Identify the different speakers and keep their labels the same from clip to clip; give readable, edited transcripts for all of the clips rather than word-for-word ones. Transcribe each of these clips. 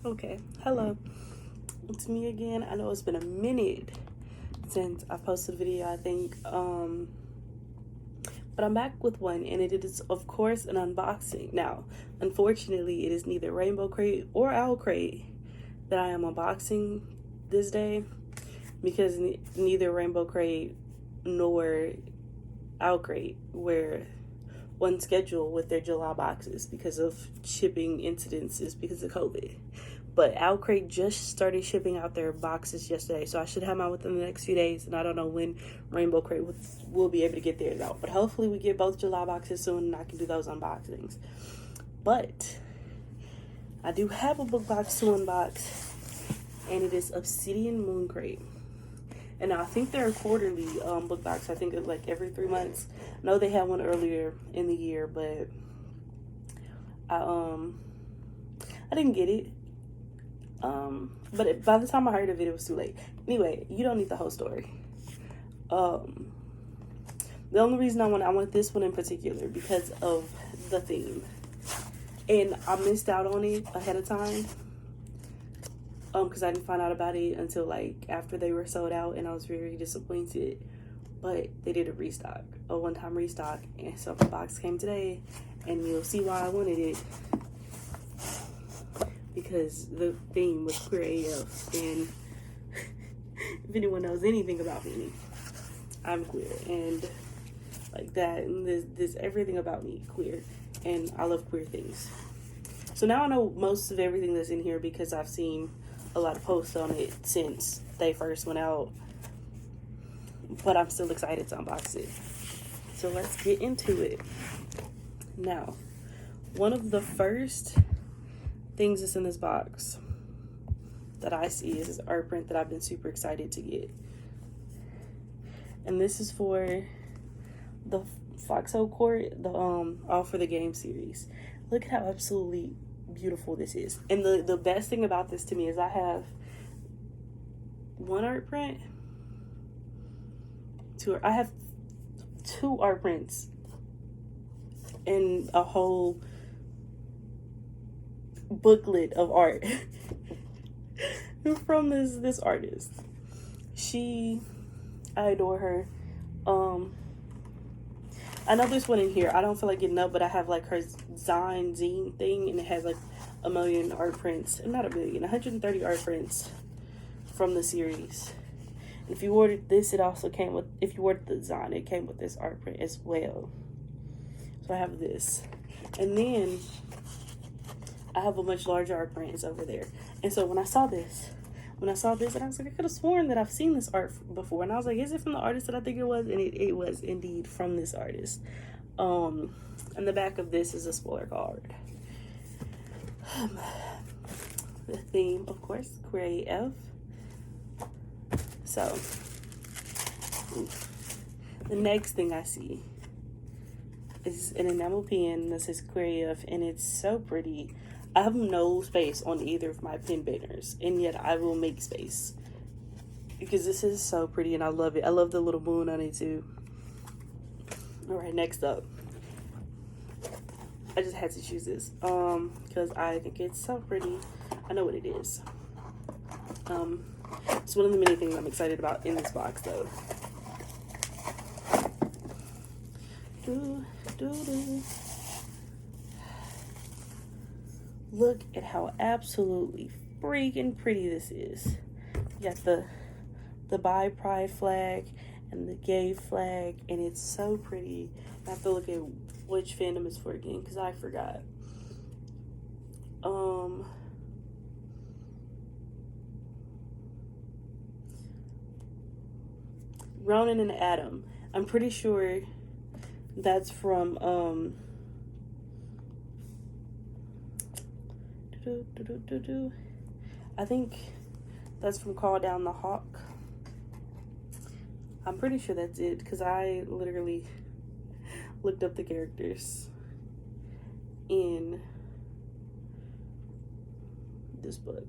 Speaker 1: Okay, hello, it's me again. I know it's been a minute since I posted a video, I think, but I'm back with one, and it is, of course, an unboxing. Now, unfortunately, it is neither Rainbow Crate or Owl Crate that I am unboxing this day, because neither Rainbow Crate nor Owl Crate were one schedule with their July boxes because of shipping incidences because of COVID. But Owl Crate just started shipping out their boxes yesterday, so I should have mine within the next few days, and I don't know when Rainbow Crate will be able to get theirs out. But hopefully we get both July boxes soon, and I can do those unboxings. But I do have a book box to unbox, and it is Obsidian Moon Crate. And I think they're a quarterly book box. I think it's like every 3 months. I know they had one earlier in the year, but I didn't get it. But by the time I heard of it, it was too late. Anyway, you don't need the whole story. The only reason I want this one in particular because of the theme, and I missed out on it ahead of time. Because I didn't find out about it until like after they were sold out, and I was very disappointed. But they did a one-time restock, and so the box came today, and you'll see why I wanted it. Because the theme was queer AF, and if anyone knows anything about me, I'm queer, and like that, and there's everything about me queer, and I love queer things. So now I know most of everything that's in here because I've seen a lot of posts on it since they first went out, but I'm still excited to unbox it. So let's get into it. Now, one of the first things that's in this box that I see is this art print that I've been super excited to get. And this is for the Foxhole Court, the All for the Game series. Look at how absolutely beautiful this is. And the best thing about this to me is I have one art print, I have two art prints and a whole booklet of art from this artist. I adore her. I know there's one in here. I don't feel like getting up, but I have like her zine thing, and it has like 1 million art prints. Not 1 million, 130 art prints from the series. And if you ordered this, it also came with, if you ordered the zine, it came with this art print as well. So I have this. And then I have a much larger art print over there. And so when I saw this, and I was like, I could have sworn that I've seen this art before. And I was like, is it from the artist that I think it was? And it was indeed from this artist. And the back of this is a spoiler card. The theme, of course, queer AF. So, the next thing I see is an enamel pen that says queer AF, and it's so pretty. I have no space on either of my pen banners, and yet I will make space because this is so pretty and I love it. I love the little moon on it too. All right, next up, I just had to choose this because I think it's so pretty. I know what it is. It's one of the many things I'm excited about in this box, though. Look at how absolutely freaking pretty this is. You got the bi pride flag and the gay flag, and it's so pretty. I have to look at which fandom it's for again because I forgot. Ronan and Adam. I'm pretty sure that's from I think that's from Call Down the Hawk. I'm pretty sure that's it because I literally looked up the characters in this book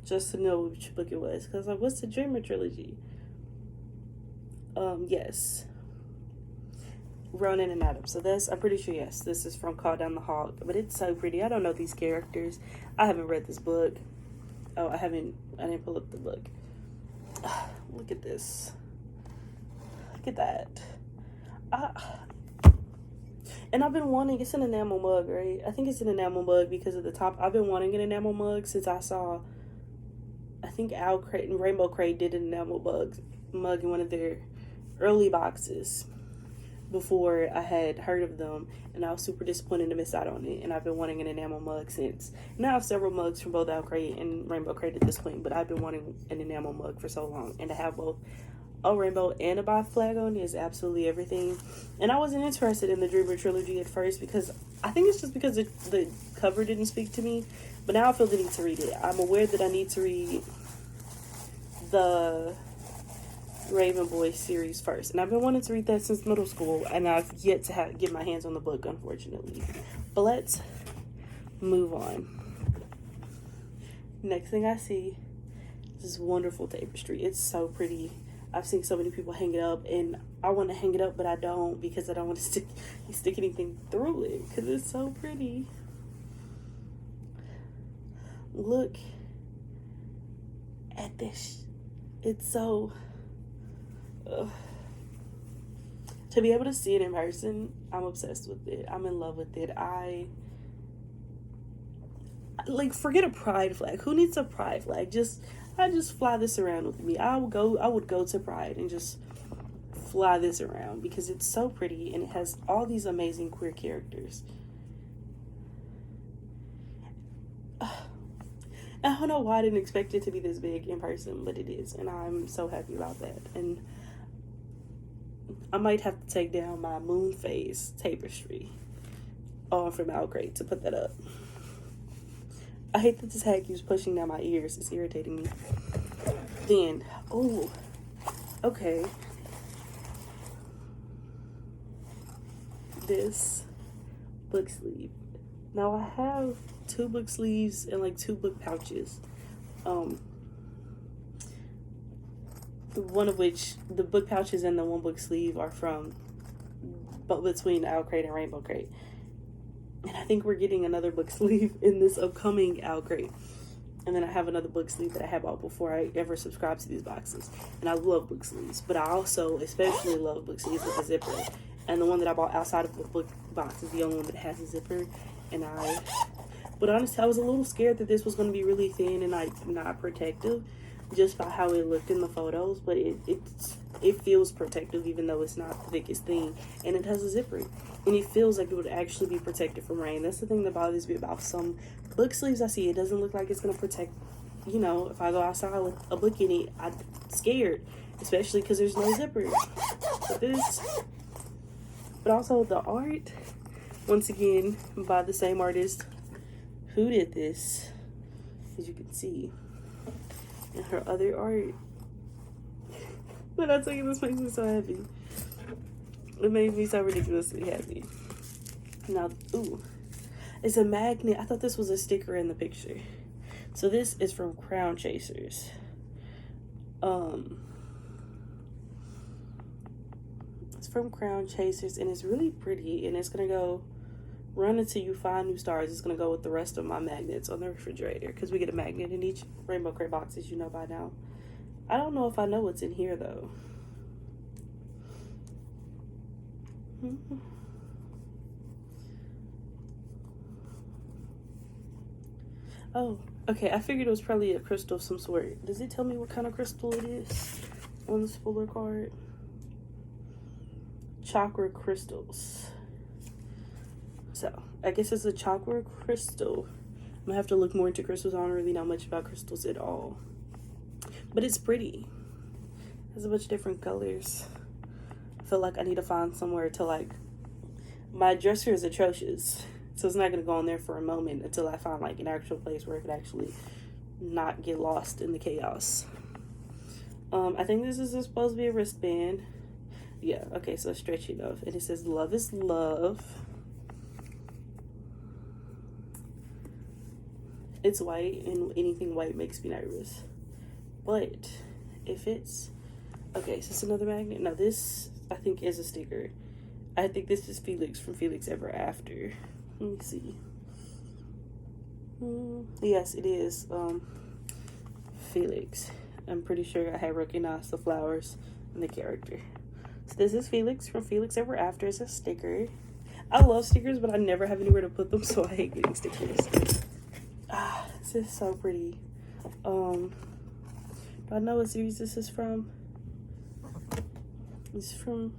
Speaker 1: just to know which book it was, because like, what's the Dreamer trilogy? Yes. Ronan and Adam. So this, I'm pretty sure, yes, this is from Call Down the Hawk. But it's so pretty. I don't know these characters. I haven't read this book. Oh, I didn't pull up the book. Look at this. Look at that. And I've been wanting, it's an enamel mug, right? I think it's an enamel mug because of the top. I've been wanting an enamel mug since I saw, I think Owl Crate and Rainbow Crate did an enamel mug in one of their early boxes before I had heard of them, and I was super disappointed to miss out on it, and I've been wanting an enamel mug since. Now I have several mugs from both Owl Crate and Rainbow Crate at this point, but I've been wanting an enamel mug for so long, and to have both a rainbow and a bi flag on is absolutely everything. And I wasn't interested in the Dreamer trilogy at first because I think it's just because the cover didn't speak to me, but now I feel the need to read it. I'm aware that I need to read the Raven Boy series first, and I've been wanting to read that since middle school, and I've yet to get my hands on the book, unfortunately. But let's move on. Next thing I see is this wonderful tapestry. It's so pretty. I've seen so many people hang it up, and I want to hang it up, but I don't because I don't want to stick anything through it because it's so pretty. Look at this. It's so... To be able to see it in person, I'm obsessed with it. I'm in love with it. I like, forget a pride flag. Who needs a pride flag? I just fly this around with me. I would go to Pride and just fly this around because it's so pretty and it has all these amazing queer characters. I don't know why I didn't expect it to be this big in person, but it is, and I'm so happy about that. And I might have to take down my moon phase tapestry from Owl Crate to put that up. I hate that this hat keeps pushing down my ears. It's irritating me. Then, oh, okay. This book sleeve. Now I have 2 book sleeves and like 2 book pouches. One of which, the book pouches and the 1 book sleeve are from, but between Owl Crate and Rainbow Crate. And I think we're getting another book sleeve in this upcoming Owl Crate. And then I have another book sleeve that I had bought before I ever subscribed to these boxes. And I love book sleeves, but I also especially love book sleeves with a zipper. And the one that I bought outside of the book box is the only one that has a zipper. But honestly, I was a little scared that this was going to be really thin and like not protective, just by how it looked in the photos. But it feels protective even though it's not the thickest thing, and it has a zipper, and it feels like it would actually be protected from rain. That's the thing that bothers me about some book sleeves I see. It doesn't look like it's going to protect, if I go outside with a book in it, I'm scared, especially because there's no zipper. But also the art, once again, by the same artist who did this, as you can see, and her other art. But I tell you, this makes me so happy. It made me so ridiculously happy. Now, ooh, it's a magnet. I thought this was a sticker in the picture. So this is from Crown Chasers. It's from Crown Chasers, and it's really pretty, and it's gonna go run until you find new stars. It's gonna go with the rest of my magnets on the refrigerator, because we get a magnet in each Rainbow Crate box, as you know by now. I don't know if I know what's in here though. Oh, okay, I figured it was probably a crystal of some sort. Does it tell me what kind of crystal it is on the spoiler card? Chakra crystals. So, I guess it's a chakra crystal. I'm gonna have to look more into crystals. I don't really know much about crystals at all. But it's pretty. It has a bunch of different colors. I feel like I need to find somewhere to like... My dresser is atrocious, so it's not gonna go on there for a moment until I find like an actual place where it could actually not get lost in the chaos. I think this is supposed to be a wristband. Yeah, okay, so it's stretchy enough. And it says, "Love is love." It's white, and anything white makes me nervous. But if it's... Okay, so it's another magnet. Now this, I think, is a sticker. I think this is Felix from Felix Ever After. Let me see. Yes, it is Felix. I'm pretty sure I had recognized the flowers and the character. So this is Felix from Felix Ever After. It's a sticker. I love stickers, but I never have anywhere to put them, so I hate getting stickers. This is so pretty. Do I know what series this is from? It's from...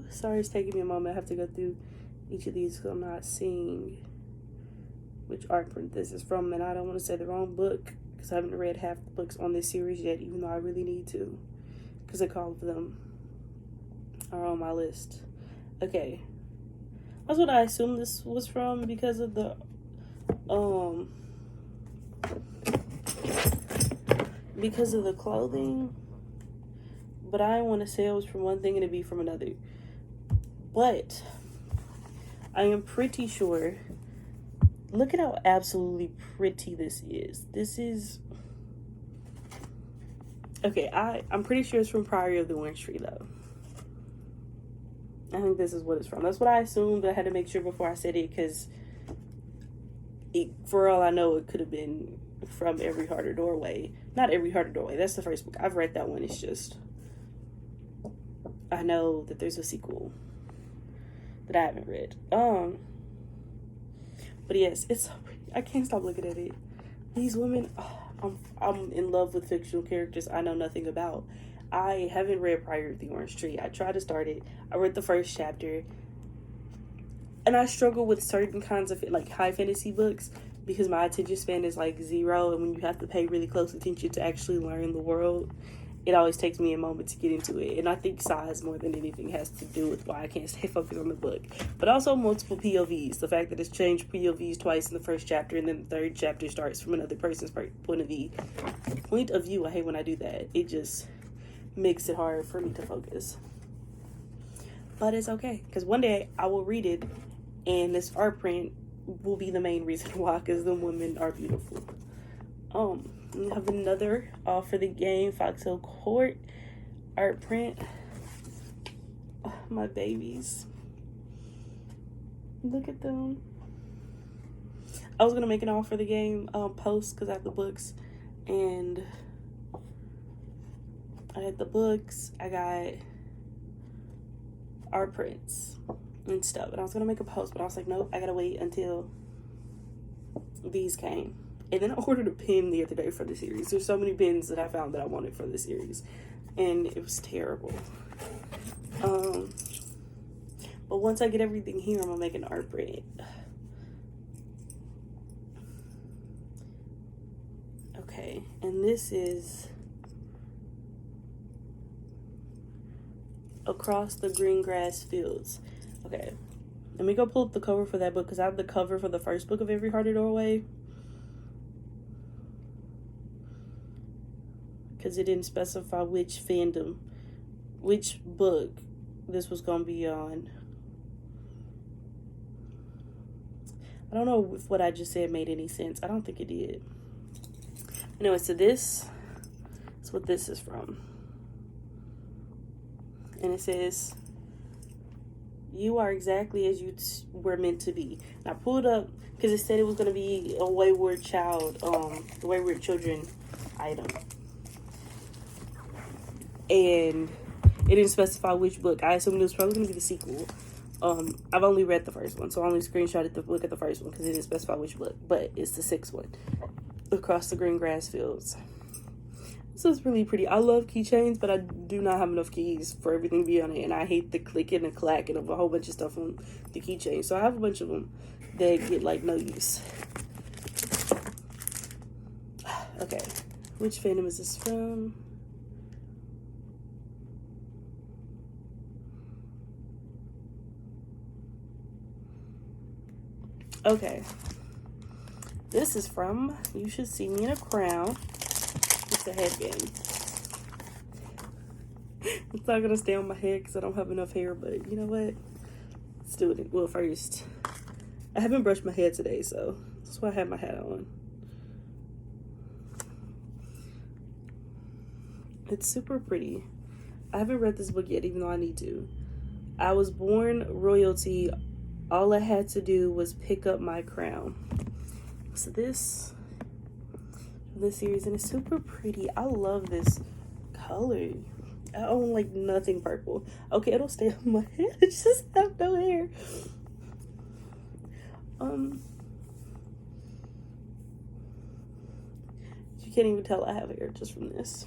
Speaker 1: Sorry, it's taking me a moment. I have to go through each of these because I'm not seeing which art print this is from, and I don't want to say the wrong book because I haven't read half the books on this series yet, even though I really need to, because a couple of them are on my list. Okay, that's what I assumed this was from because of the clothing. But I want to say it was from one thing and it be from another. But I am pretty sure. Look at how absolutely pretty this is. This is... Okay, I'm pretty sure it's from Priory of the Orange Tree, though. I think this is what it's from. That's what I assumed, but I had to make sure before I said it, because for all I know, it could have been from Every Heart or Doorway. Not Every Heart or Doorway. That's the first book. I've read that one. It's just... I know that there's a sequel that I haven't read. But yes, it's so pretty. I can't stop looking at it. These women, I'm in love with fictional characters I know nothing about. I haven't read Priory of the Orange Tree. I tried to start it. I read the first chapter. And I struggle with certain kinds of like high fantasy books because my attention span is like 0, and when you have to pay really close attention to actually learn the world, it always takes me a moment to get into it. And I think size more than anything has to do with why I can't stay focused on the book. But also multiple POVs. The fact that it's changed POVs twice in the first chapter, and then the third chapter starts from another person's point of view. I hate when I do that. It just makes it hard for me to focus. But it's okay, because one day I will read it, and this art print will be the main reason why, because the women are beautiful. We have another for the game Foxhill Court art print. Oh, my babies. Look at them. I was gonna make an all for the game post because I have the books, and I had the books. I got art prints and stuff, and I was gonna make a post, but I was like, nope, I gotta wait until these came. And then I ordered a pen the other day for the series. There's so many pens that I found that I wanted for the series, and it was terrible. But once I get everything here, I'm gonna make an art print. Okay, and this is Across the Green Grass Fields. Okay, let me go pull up the cover for that book, because I have the cover for the first book of Every Heart or Doorway, because it didn't specify which book this was gonna be on. I don't know if what I just said made any sense. I don't think it did. Anyway, so this is what this is from. And it says, "You are exactly as you were meant to be." And I pulled up because it said it was going to be a Wayward Child, the Wayward Children item. And it didn't specify which book. I assumed it was probably going to be the sequel. I've only read the first one, so I only screenshotted the book at the first one because it didn't specify which book. But it's the sixth one, Across the Green Grass Fields. This is really pretty. I love keychains, but I do not have enough keys for everything to be on it, and I hate the clicking and clacking of a whole bunch of stuff on the keychain. So I have a bunch of them that get like no use. Okay, which fandom is this from? Okay, this is from You Should See Me in a Crown. It's a headband. It's not gonna stay on my head because I don't have enough hair, but you know what? Let's do it. Well, first, I haven't brushed my hair today, so that's why I have my hat on. It's super pretty. I haven't read this book yet, even though I need to. I was born royalty. All I had to do was pick up my crown. So this series, and it's super pretty. I love this color. I own like nothing purple. Okay, it'll stay on my head. I just have no hair. You can't even tell I have hair just from this.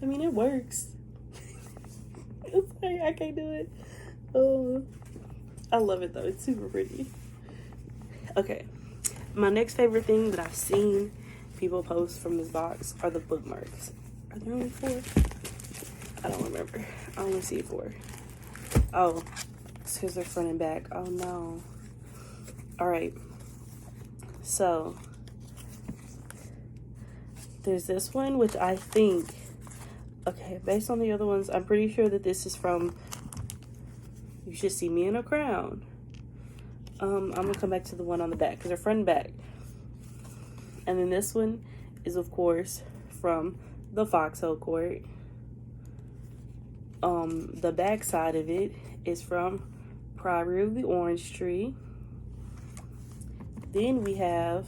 Speaker 1: I mean, it works. It's like, I can't do it. Oh, I love it though. It's super pretty. Okay, my next favorite thing that I've seen people post from this box are the bookmarks. Are there only 4? I don't remember. I only see 4. Oh, it's because they're front and back. Oh no. All right. So there's this one, which I think, okay, based on the other ones, I'm pretty sure that this is from You Should See Me in a Crown. I'm gonna come back to the one on the back because they're front and back. And then this one is, of course, from the Foxhole Court. The back side of it is from Priory of the Orange Tree. Then we have,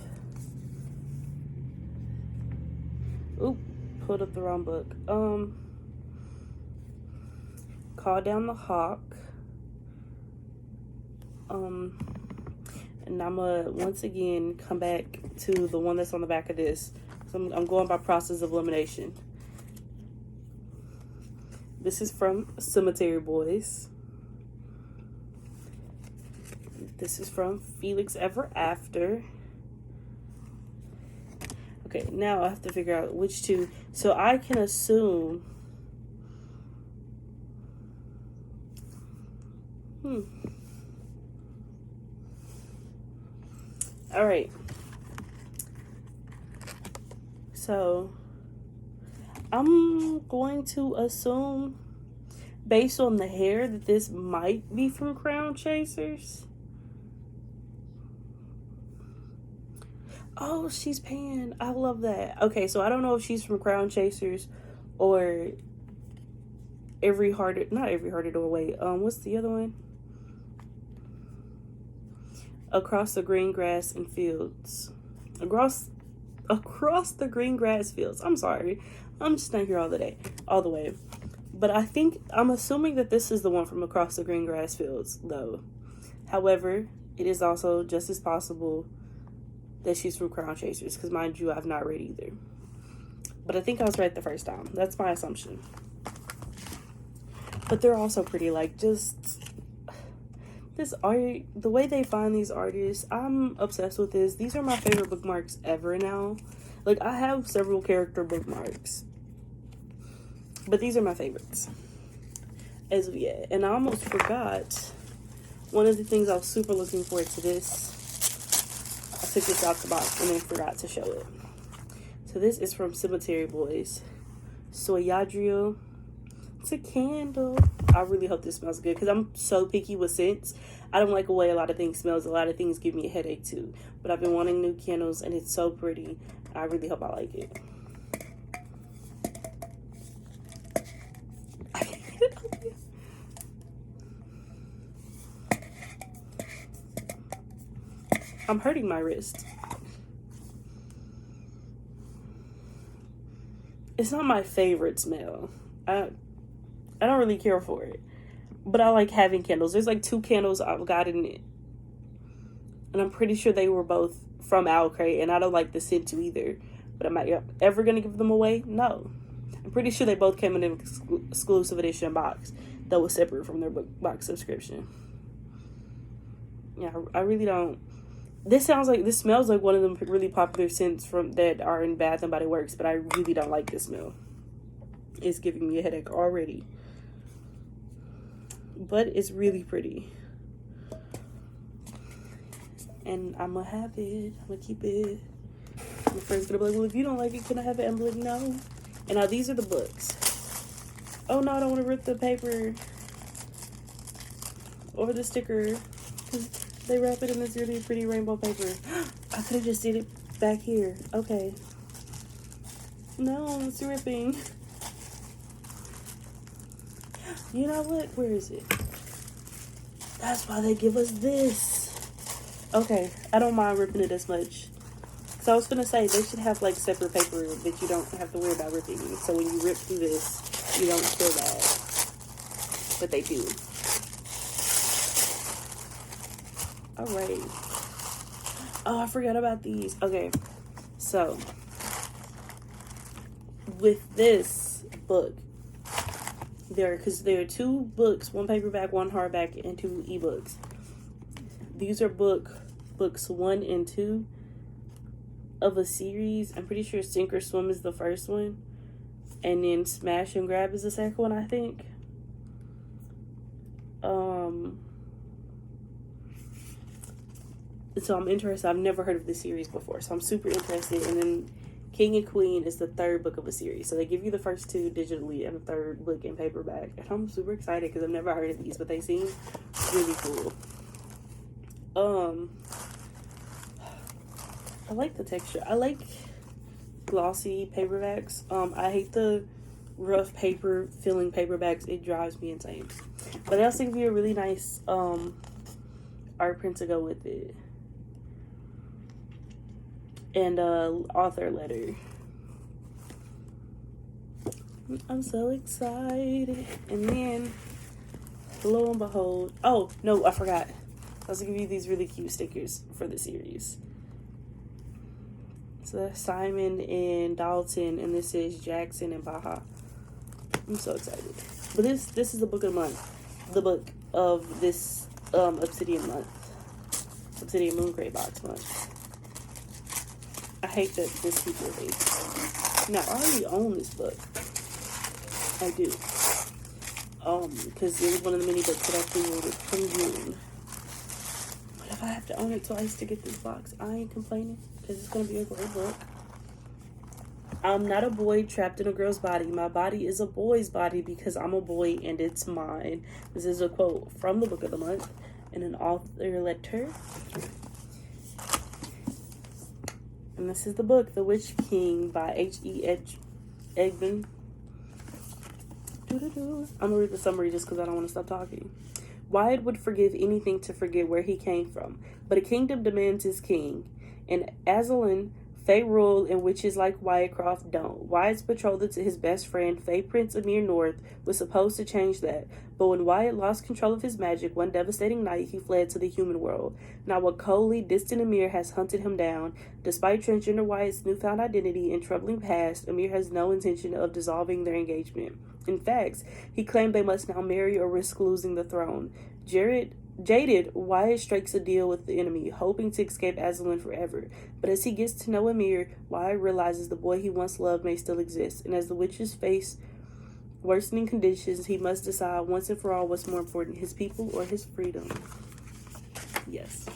Speaker 1: oop, pulled up the wrong book. Call Down the Hawk. And I'm gonna once again come back to the one that's on the back of this. So I'm going by process of elimination. This is from Cemetery Boys. This is from Felix Ever After. Okay, now I have to figure out which two. So I can assume. All right. So I'm going to assume, based on the hair, that this might be from Crown Chasers. Oh, she's Pan. I love that. Okay, so I don't know if she's from Crown Chasers or not Every Hearted Doorway. What's the other one? Across the Green Grass and Fields. Across the Green Grass Fields. I'm sorry. I'm just not here all the way. But I'm assuming that this is the one from Across the Green Grass Fields, though. However, it is also just as possible that she's from Crown Chasers, because mind you, I've not read either. But I think I was right the first time. That's my assumption. But they're also pretty, like, just this art, the way they find these artists, I'm obsessed with this. These are my favorite bookmarks ever now. Like, I have several character bookmarks, but these are my favorites as of yet. And I almost forgot one of the things I was super looking forward to this. I took this out the box and then forgot to show it. So this is from Cemetery Boys. Soyadrio. It's a candle. I really hope this smells good because I'm so picky with scents. I don't like the way a lot of things smells. A lot of things give me a headache too. But I've been wanting new candles and it's so pretty. I really hope I like it. I'm hurting my wrist. It's not my favorite smell. I don't really care for it. But I like having candles. There's like 2 candles I've got in it. And I'm pretty sure they were both from Owlcrate. And I don't like the scent too either. But am I ever going to give them away? No. I'm pretty sure they both came in an exclusive edition box that was separate from their box subscription. Yeah, I really don't. This smells like one of them really popular scents that are in Bath and Body Works, but I really don't like this smell. It's giving me a headache already. But it's really pretty. And I'm gonna have it. I'm gonna keep it. My friend's gonna be like, well, if you don't like it, can I have it? I'm like, no. And now these are the books. Oh no, I don't want to rip the paper or the sticker. They wrap it in this really pretty rainbow paper. I could have just did it back here. Okay. No, it's ripping. You know what? Where is it? That's why they give us this. Okay, I don't mind ripping it as much. So I was gonna say they should have like separate paper that you don't have to worry about ripping. So when you rip through this, you don't feel bad. But they do. Alright. Oh, I forgot about these. Okay, so with this book, there are 2 books, 1 paperback, 1 hardback, and 2 ebooks. These are books 1 and 2 of a series. I'm pretty sure Sink or Swim is the first one, and then Smash and Grab is the second one, I think. So I'm interested. I've never heard of this series before, so I'm super interested. And then King and Queen is the 3rd book of a series. So they give you the first 2 digitally and the 3rd book in paperback. And I'm super excited because I've never heard of these, but they seem really cool. I like the texture. I like glossy paperbacks. I hate the rough paper feeling paperbacks. It drives me insane. But they also give you a really nice art print to go with it. And author letter. I'm so excited. And then, lo and behold, oh no, I forgot. I was gonna give you these really cute stickers for the series. So that's Simon and Dalton, and this is Jackson and Baha. I'm so excited. But this is the book of the month. The book of this Obsidian month. Obsidian Moon Crate box month. I hate that this people are based. Now, I already own this book. I do. Because it was one of the mini books that I pre-ordered from June. But if I have to own it twice to get this box, I ain't complaining. Because it's going to be a great book. I'm not a boy trapped in a girl's body. My body is a boy's body because I'm a boy and it's mine. This is a quote from the book of the month and an author letter. And this is the book, The Witch King by H.E. Eggman. I'm going to read the summary just because I don't want to stop talking. Wyatt would forgive anything to forget where he came from, but a kingdom demands his king. In Azalin, Fae rule and witches like Wyatt Croft don't. Wyatt's betrothal to his best friend, Fae Prince Amir North, was supposed to change that. But when Wyatt lost control of his magic one devastating night, he fled to the human world. Now a coldly distant Amir has hunted him down. Despite transgender Wyatt's newfound identity and troubling past, Amir has no intention of dissolving their engagement. In fact, he claimed they must now marry or risk losing the throne. Jaded, Wyatt strikes a deal with the enemy, hoping to escape Azalin forever. But as he gets to know Amir, Wyatt realizes the boy he once loved may still exist, and as the witches face worsening conditions, he must decide once and for all what's more important, his people or his freedom. Yes.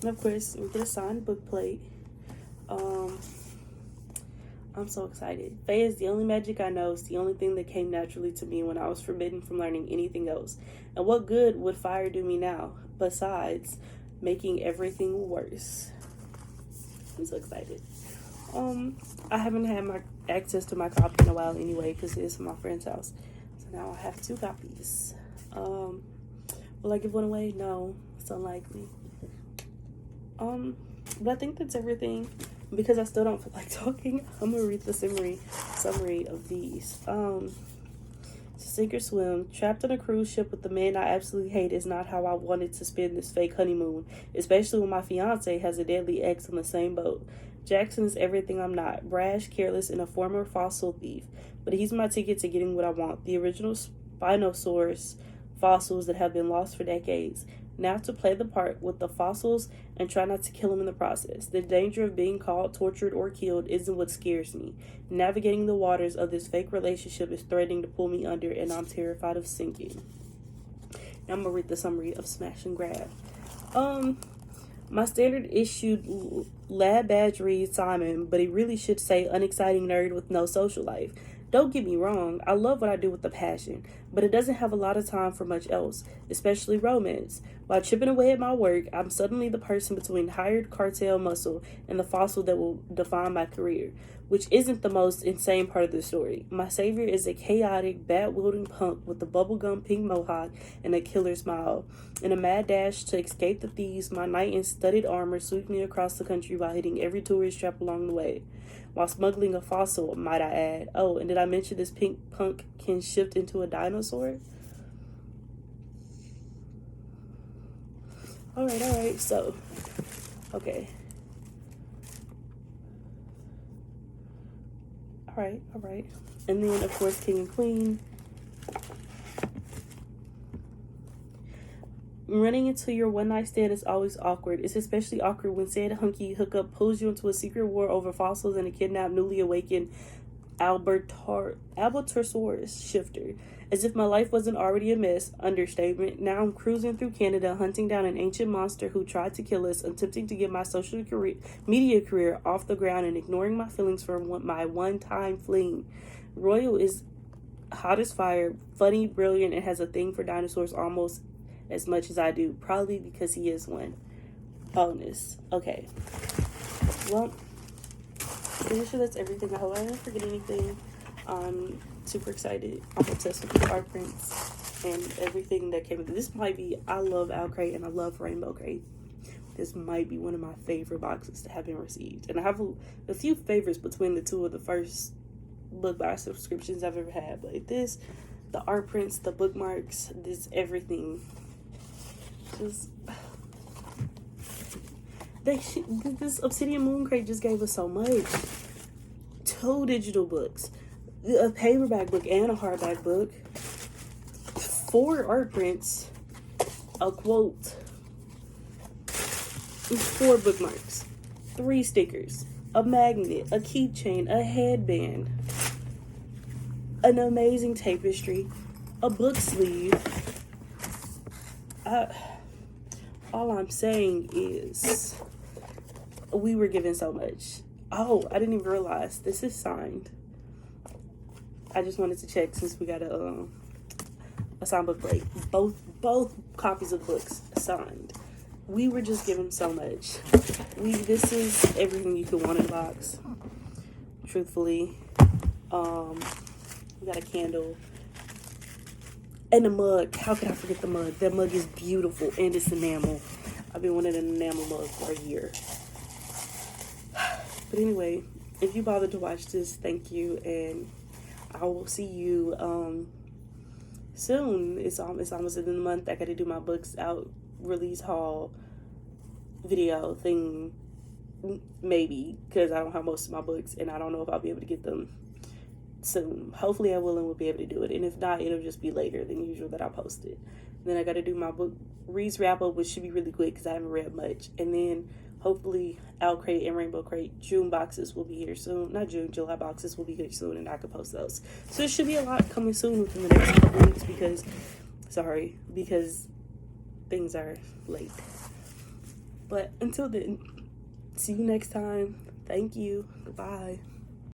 Speaker 1: And of course, we get a signed book plate. I'm so excited. Fae is the only magic I know. It's the only thing that came naturally to me when I was forbidden from learning anything else. And what good would fire do me now, besides making everything worse? I'm so excited. I haven't had my access to my copy in a while anyway, because it is from my friend's house. So now I have 2 copies. Will I give one away? No, it's unlikely. But I think that's everything. Because I still don't feel like talking, I'm gonna read the summary of these. Sink or swim. Trapped on a cruise ship with the man I absolutely hate is not how I wanted to spend this fake honeymoon, especially when my fiance has a deadly ex on the same boat. Jackson is everything I'm not, brash, careless, and a former fossil thief. But he's my ticket to getting what I want, the original Spinosaurus fossils that have been lost for decades. Now to play the part with the fossils and try not to kill him in the process. The danger of being caught, tortured, or killed isn't what scares me. Navigating the waters of this fake relationship is threatening to pull me under, and I'm terrified of sinking. Now I'm going to read the summary of Smash and Grab. My standard issued lab badge reads Simon, but he really should say unexciting nerd with no social life. Don't get me wrong, I love what I do with a passion, but it doesn't have a lot of time for much else, especially romance. While chipping away at my work, I'm suddenly the person between hired cartel muscle and the fossil that will define my career, which isn't the most insane part of the story. My savior is a chaotic, bat-wielding punk with a bubblegum pink mohawk and a killer smile. In a mad dash to escape the thieves, my knight in studded armor sweeps me across the country while hitting every tourist trap along the way. While smuggling a fossil, might I add. Oh, and did I mention this pink punk can shift into a dinosaur? Alright, so, okay. Alright. And then, of course, King and Queen. Running into your one-night stand is always awkward. It's especially awkward when said hunky hookup pulls you into a secret war over fossils and a kidnapped, newly awakened Albertosaurus shifter. As if my life wasn't already a mess, understatement. Now I'm cruising through Canada, hunting down an ancient monster who tried to kill us, attempting to get my media career off the ground and ignoring my feelings for my one-time fling. Royal is hot as fire, funny, brilliant, and has a thing for dinosaurs almost as much as I do, probably because he is one. Bonus. Okay. Well, pretty sure that's everything. I hope I didn't forget anything. I'm super excited. I'm obsessed with the art prints and everything that came with it. This might be, I love Owl Crate and I love Rainbow Crate. This might be one of my favorite boxes to have been received. And I have a few favorites between the two of the first book buy subscriptions I've ever had. But this, the art prints, the bookmarks, this everything. Just this Obsidian Moon Crate just gave us so much. 2 digital books, a paperback book and a hardback book, 4 art prints, a quote, 4 bookmarks, 3 stickers, a magnet, a keychain, a headband, an amazing tapestry, a book sleeve. All I'm saying is we were given so much. Oh, I didn't even realize this is signed. I just wanted to check since we got a signed book break. Both copies of books signed. We were just given so much. This is everything you could want in a box. Truthfully, we got a candle. And the mug. How could I forget the mug? That mug is beautiful and it's enamel. I've been wanting an enamel mug for a year. But anyway, if you bothered to watch this, thank you. And I will see you soon. It's almost in the month. I got to do my books out release haul video thing. Maybe. Because I don't have most of my books. And I don't know if I'll be able to get them soon. Hopefully I will and will be able to do it, and if not, it'll just be later than usual that I post it. Then I got to do my book reads wrap up, which should be really quick because I haven't read much, and then hopefully Owl Crate and Rainbow Crate June boxes will be here soon. Not June, July boxes will be here soon, and I can post those. So it should be a lot coming soon within the next couple weeks because things are late. But until then, see you next time. Thank you. Goodbye.